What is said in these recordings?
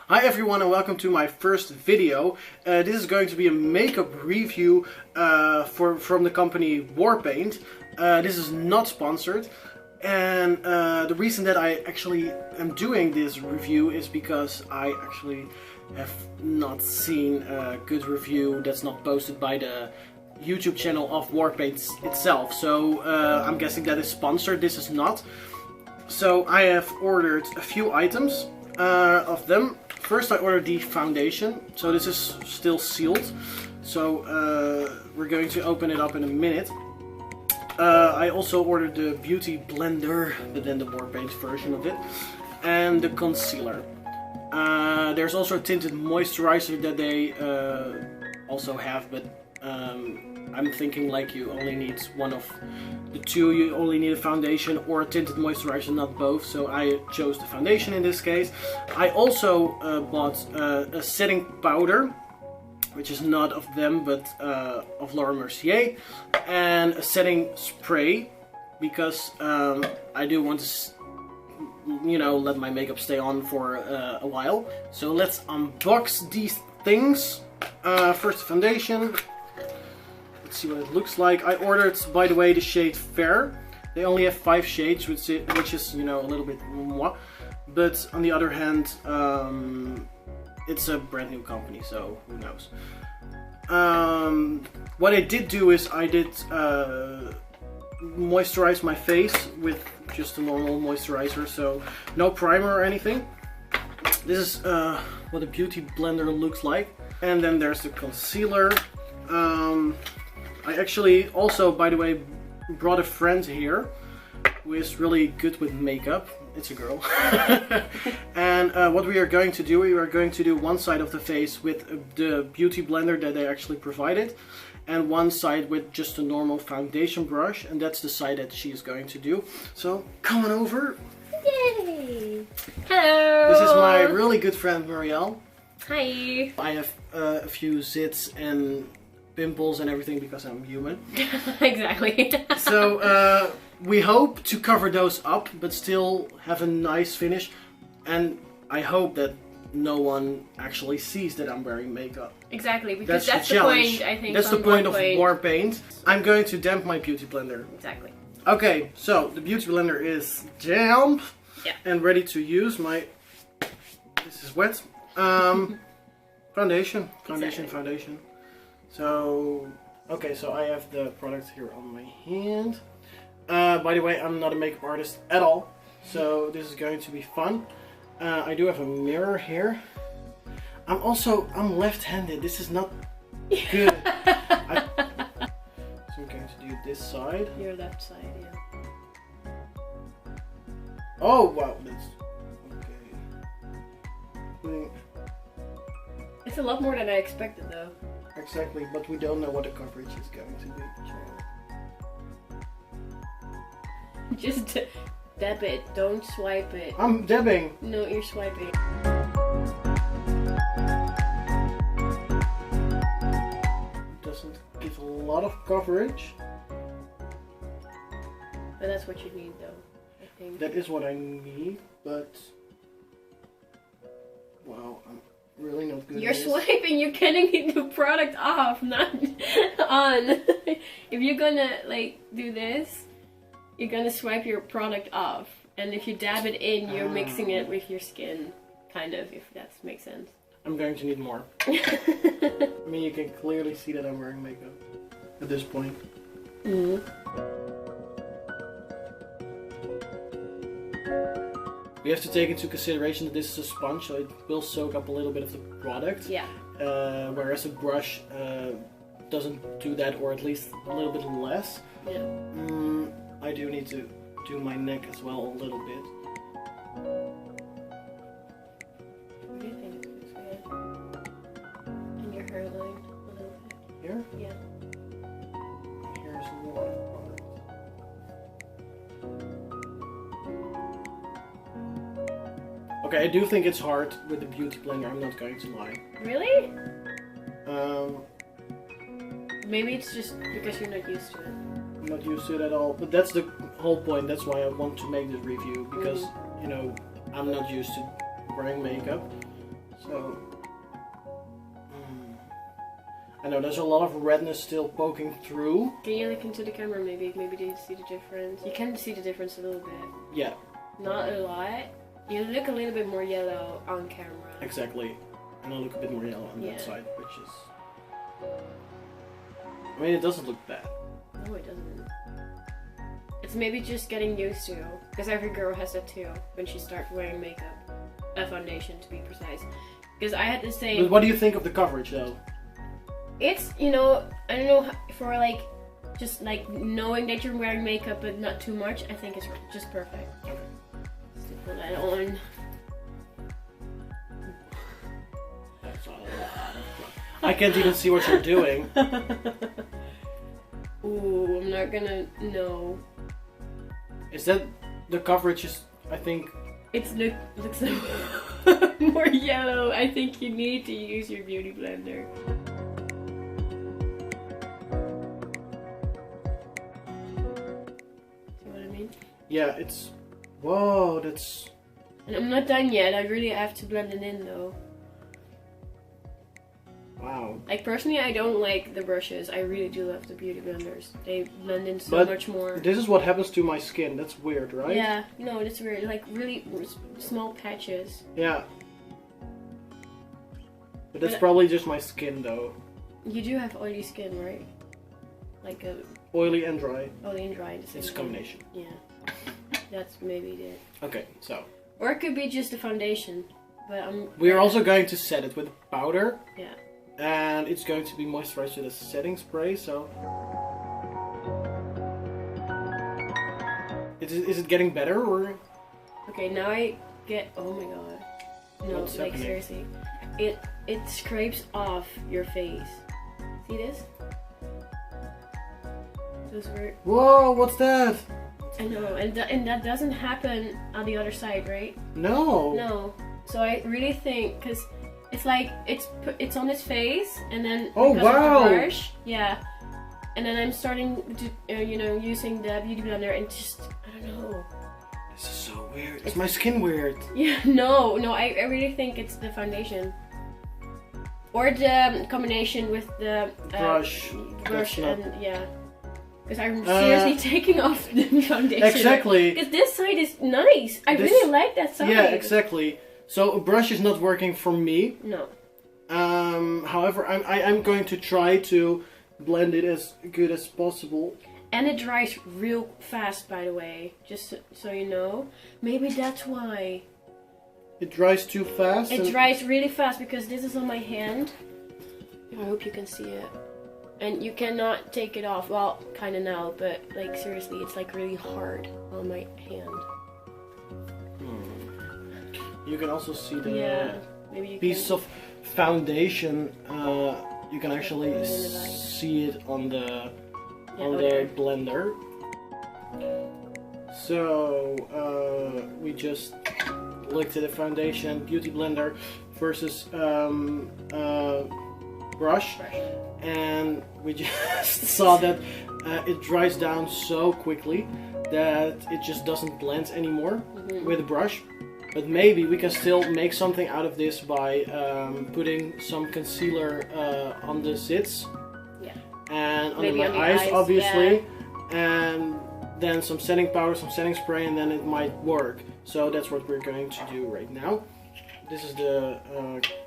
Hi everyone and welcome to my first video. This is going to be a makeup review from the company Warpaint. This is not sponsored, and the reason that I actually am doing this review is because I actually have not seen a good review that's not posted by the YouTube channel of Warpaint itself. So I'm guessing that is sponsored. This is not. So I have ordered a few items of them. First I ordered the foundation, so this is still sealed, so we're going to open it up in a minute. I also ordered the beauty blender, but then the Warpaint version of it, and the concealer. There's also a tinted moisturizer that they also have, but I'm thinking like you only need one of the two. You only need a foundation or a tinted moisturizer, not both. So I chose the foundation in this case. I also bought a setting powder, which is not of them but of Mercier, and a setting spray because I do want to, you know, let my makeup stay on for a while. So let's unbox these things. First the foundation. Let's see what it looks like. I ordered, by the way, the shade Fair. They only have 5 shades, which is, you know, a little bit moi. But on the other hand, it's a brand new company, so who knows. What I did do is I did moisturize my face with just a normal moisturizer, so no primer or anything. This is what a beauty blender looks like. And then there's the concealer. I actually also, by the way, brought a friend here who is really good with makeup. It's a girl. And what we are going to do, we are going to do one side of the face with the beauty blender that they actually provided, and one side with just a normal foundation brush, and that's the side that she is going to do. So come on over. Yay! Hello! This is my really good friend Marielle. Hi! I have a few zits and pimples and everything because I'm human. Exactly. So we hope to cover those up but still have a nice finish, and I hope that no one actually sees that I'm wearing makeup. Exactly, because that's the the point, I think. That's the point of Warpaint. I'm going to damp my beauty blender. Exactly. Okay, so the beauty blender is damp, yeah, and ready to use. This is wet. Foundation. So, okay, so I have the product here on my hand. By the way, I'm not a makeup artist at all, so this is going to be fun. I do have a mirror here. I'm left-handed. This is not good. So I'm going to do this side. Your left side, yeah. Oh, wow, that's okay. It's a lot more than I expected, though. Exactly, but we don't know what the coverage is going to be. Just dab it, don't swipe it. I'm dabbing. No, you're swiping. It doesn't give a lot of coverage. But that's what you need, though, I think. That is what I need, but wow, I'm really not good. You're at this. swiping, you're getting the product off, not on. If you're gonna like do this, you're gonna swipe your product off, and if you dab it in, you're mixing it with your skin, kind of, if that makes sense. I'm going to need more. I mean, you can clearly see that I'm wearing makeup at this point. Mm-hmm. We have to take into consideration that this is a sponge, so it will soak up a little bit of the product. Yeah. Whereas a brush doesn't do that, or at least a little bit less. Yeah. I do need to do my neck as well a little bit. What do you think is good? And your hairline a little bit. Here? Yeah. Here's a lot of product. Okay, I do think it's hard with the beauty blender, I'm not going to lie. Really? Maybe it's just because you're not used to it. I'm not used to it at all, but that's the whole point. That's why I want to make this review, because, you know, I'm not used to wearing makeup. So, I know there's a lot of redness still poking through. Can you look into the camera maybe? Maybe you see the difference. You can see the difference a little bit. Yeah. Not a lot. You look a little bit more yellow on camera. Exactly. And I look a bit more yellow on Yeah. that side, which is... I mean, it doesn't look bad. No, it doesn't. It's maybe just getting used to. Because every girl has that too. When she starts wearing makeup. A foundation, to be precise. Because I had the same... But what do you think of the coverage, though? It's, you know, I don't know, for like, just like knowing that you're wearing makeup but not too much, I think it's just perfect. Okay. Just to put that on. That's a lot of... I can't even see what you're doing. Ooh, I'm not gonna know. Is that... The coverage is, I think... Looks more yellow. I think you need to use your beauty blender. Yeah, it's... Whoa, that's... And I'm not done yet. I really have to blend it in though. Wow. Like personally, I don't like the brushes. I really do love the beauty blenders. They blend in so much more. This is what happens to my skin. That's weird, right? Yeah, no, it's weird. Like really small patches. Yeah. But that's probably just my skin, though. You do have oily skin, right? Like a oily and dry. Oily and dry. It's a combination. Yeah. That's maybe it. Okay, so. Or it could be just the foundation. But we're also going to set it with powder. Yeah. And it's going to be moisturized with a setting spray, so... Is it getting better, or...? Okay, now I get... Oh my god. No, What's like happening? seriously. It scrapes off your face. See this? Those were... Whoa, what's that? I know, and that doesn't happen on the other side, right? No. No. So I really think, because it's like, it's on his face, and then Oh, because wow. of the brush, yeah. And then I'm starting to, you know, using the beauty blender, and just, I don't know. This is so weird. Is my skin weird? Yeah, no, I really think it's the foundation. Or the combination with the Brush and, yeah. Because I'm seriously taking off the foundation. Exactly. Because this side is nice. I really like that side. Yeah, exactly. So a brush is not working for me. No. However, I'm going to try to blend it as good as possible. And it dries real fast, by the way. Just so you know. Maybe that's why. It dries too fast? It dries really fast because this is on my hand. I hope you can see it. And you cannot take it off. Well, kind of now, but like seriously, it's like really hard on my hand. You can also see the maybe you piece of foundation. You can actually see it on the blender. So we just looked at the foundation beauty blender versus brush, and we just saw that it dries down so quickly that it just doesn't blend anymore with a brush. But maybe we can still make something out of this by putting some concealer on the zits and under my eyes, obviously, and then some setting powder, some setting spray, and then it might work. So that's what we're going to do right now. This is the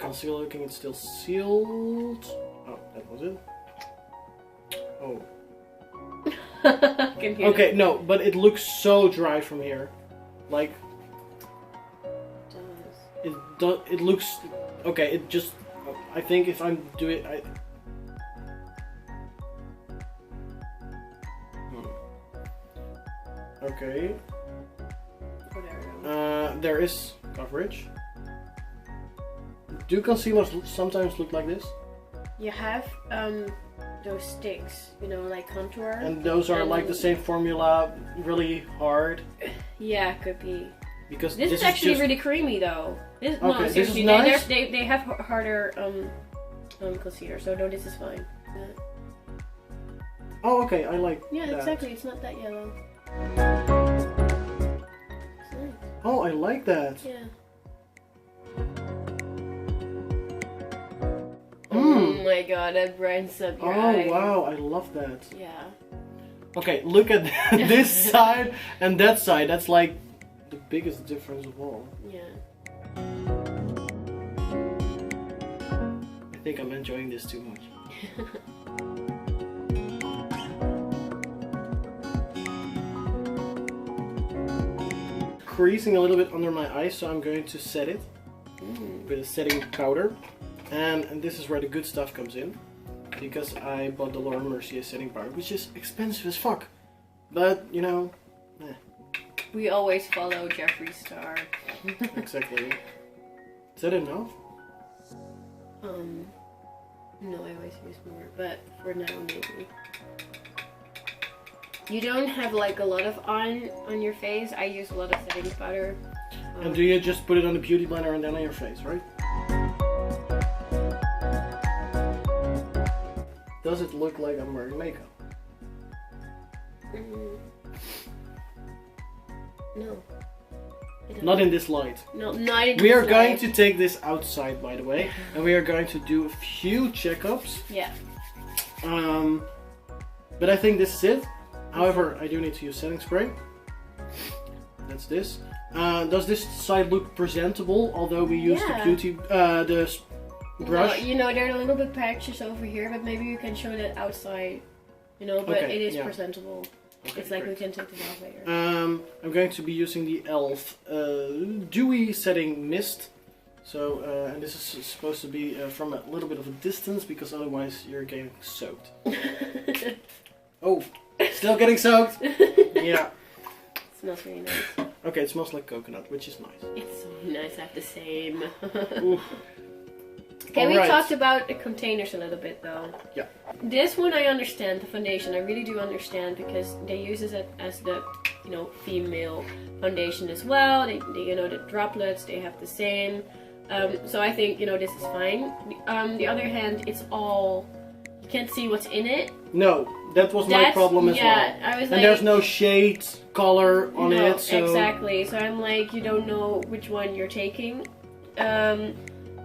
concealer looking, it's still sealed. Oh, that was it. Oh. Okay, no, but it looks so dry from here. Like, it looks, okay, it just, I think if I'm doing, okay. There is coverage. Do concealers sometimes look like this? You have those sticks, you know, like contour. And those are like the same formula, really hard. Yeah, could be. Because this is actually really creamy though. This, no, seriously, this is nice. they have harder concealer, so no, this is fine. Yeah. Oh, okay, I like that. Yeah, exactly. It's not that yellow. Oh, I like that. Yeah. my god, that brightens up your Oh eye. wow, I love that. Yeah. Okay, look at this side and that side. That's like the biggest difference of all. Yeah. I think I'm enjoying this too much. Creasing a little bit under my eyes, so I'm going to set it with a setting powder. And this is where the good stuff comes in, because I bought the Mercier setting powder, which is expensive as fuck. But, you know, We always follow Jeffree Star. Exactly. Is that enough? No, I always use more, but for now, maybe. You don't have like a lot of on your face. I use a lot of setting powder. And do you just put it on the beauty blender and then on your face, right? Does it look like I'm wearing makeup? No. Not in this light. No, not in this We are light. going to take this outside, by the way, and we are going to do a few checkups. Yeah. But I think this is it. However, I do need to use setting spray. That's this. Does this side look presentable? Although we use the beauty, brush. No, you know, there are a little bit patches over here, but maybe you can show that outside. You know, but Okay, it is yeah. presentable. Okay, it's like great. we can take it off later. I'm going to be using the E.L.F. Dewy setting mist. So, and this is supposed to be from a little bit of a distance, because otherwise you're getting soaked. Oh, still getting soaked? Yeah. It smells really nice. Okay, it smells like coconut, which is nice. It's so nice, I have the same. Oof. Okay, we Alright. talked about the containers a little bit though. Yeah. This one I understand, the foundation, I really do understand, because they use it as the, you know, female foundation as well. They you know, the droplets, they have the same. So I think, you know, this is fine. The other hand, it's all, you can't see what's in it. No, that was my problem as well. I was And like, there's no shade color on no, it, so... exactly. So I'm like, you don't know which one you're taking.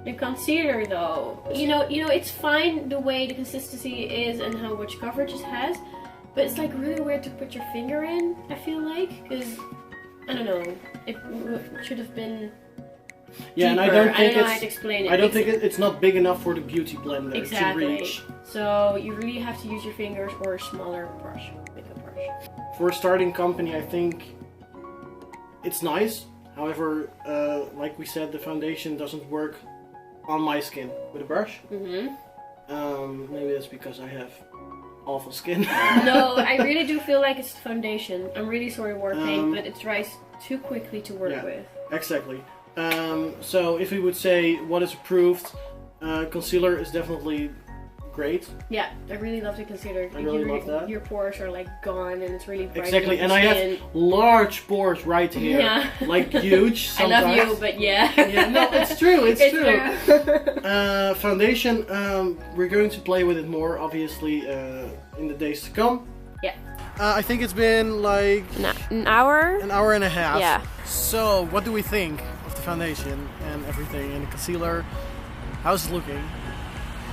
The concealer though, you know, it's fine the way the consistency is and how much coverage it has, but it's like really weird to put your finger in, I feel like, because, I don't know, it should have been Yeah, and I deeper. don't think know how to explain it. I don't think it's not big enough for the beauty blender to reach. So you really have to use your fingers or a smaller brush, makeup brush. For a starting company, I think it's nice. However, like we said, the foundation doesn't work on my skin with a brush. Maybe that's because I have awful skin. No, I really do feel like it's the foundation. I'm really sorry, Warpaint, but it dries too quickly to work with. Exactly. So if we would say what is approved, concealer is definitely great. Yeah, I really love the concealer. I really love that. Your pores are like gone and it's really bright. Exactly, and I have large pores right here. Yeah. Like huge sometimes. I love you, but yeah. Yeah, no, it's true, it's true. true. Foundation, we're going to play with it more, obviously, in the days to come. Yeah. I think it's been like An hour? an hour and a half. Yeah. So, what do we think of the foundation and everything, and the concealer? How's it looking?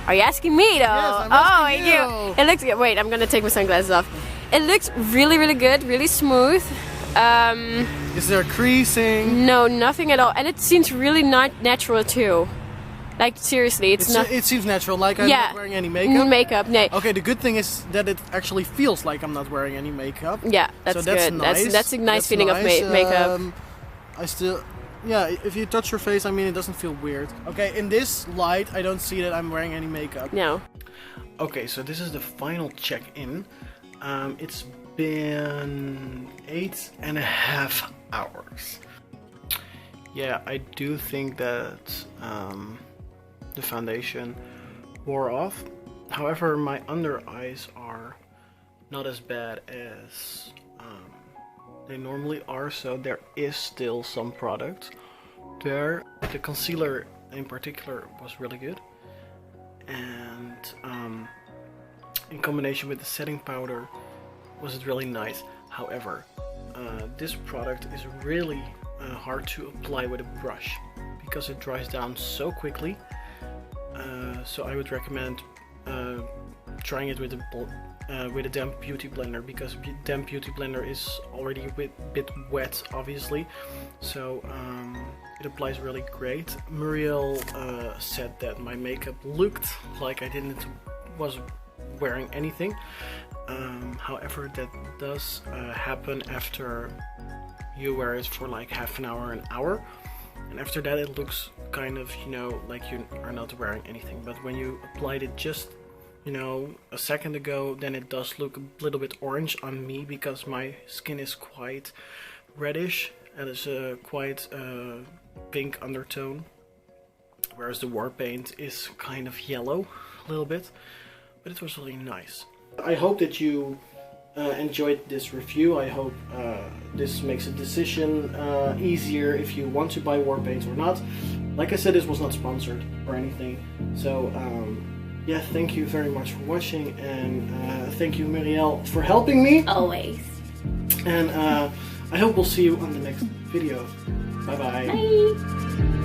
Are you asking me though? Yes, I'm asking you. It looks good. Wait, I'm gonna take my sunglasses off. It looks really, really good, really smooth. Is there creasing? No, nothing at all. And it seems really not natural too. Like seriously, it's not. It seems natural, like I'm not wearing any makeup. Makeup, no. Okay, the good thing is that it actually feels like I'm not wearing any makeup. Yeah, that's so that's good. Nice. That's a nice That's feeling nice. of makeup. I still, yeah, if you touch your face, I mean, it doesn't feel weird. Okay, in this light, I don't see that I'm wearing any makeup. No. Okay, so this is the final check-in. It's been 8.5 hours. Yeah, I do think that the foundation wore off. However, my under eyes are not as bad as they normally are, so there is still some product there. The concealer in particular was really good, and in combination with the setting powder was it really nice. However, this product is really hard to apply with a brush because it dries down so quickly. So I would recommend trying it with a damp beauty blender, because damp beauty blender is already a bit wet, obviously, so it applies really great. Muriel said that my makeup looked like I was wearing anything. However, that does happen after you wear it for like half an hour, and after that it looks kind of, you know, like you are not wearing anything. But when you applied it just, you know, a second ago, then it does look a little bit orange on me, because my skin is quite reddish and it's a quite pink undertone, whereas the war paint is kind of yellow a little bit. But it was really nice. I hope that you enjoyed this review. I hope this makes a decision easier if you want to buy war paint or not. Like I said, this was not sponsored or anything. So yeah, thank you very much for watching, and thank you, Muriel, for helping me. Always. And I hope we'll see you on the next video. Bye-bye. Bye.